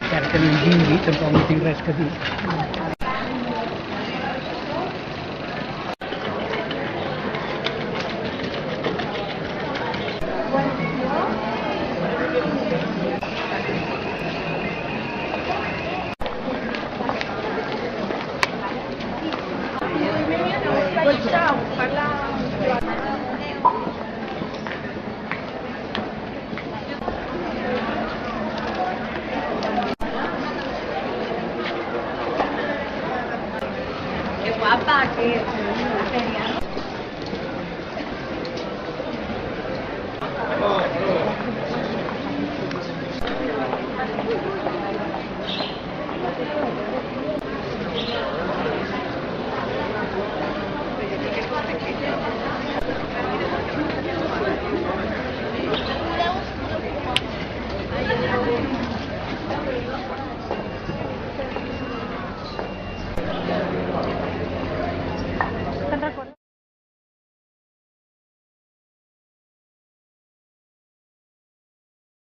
Encara que no hi vingui, tampoc no tinc res que dir. Qué guapa que es.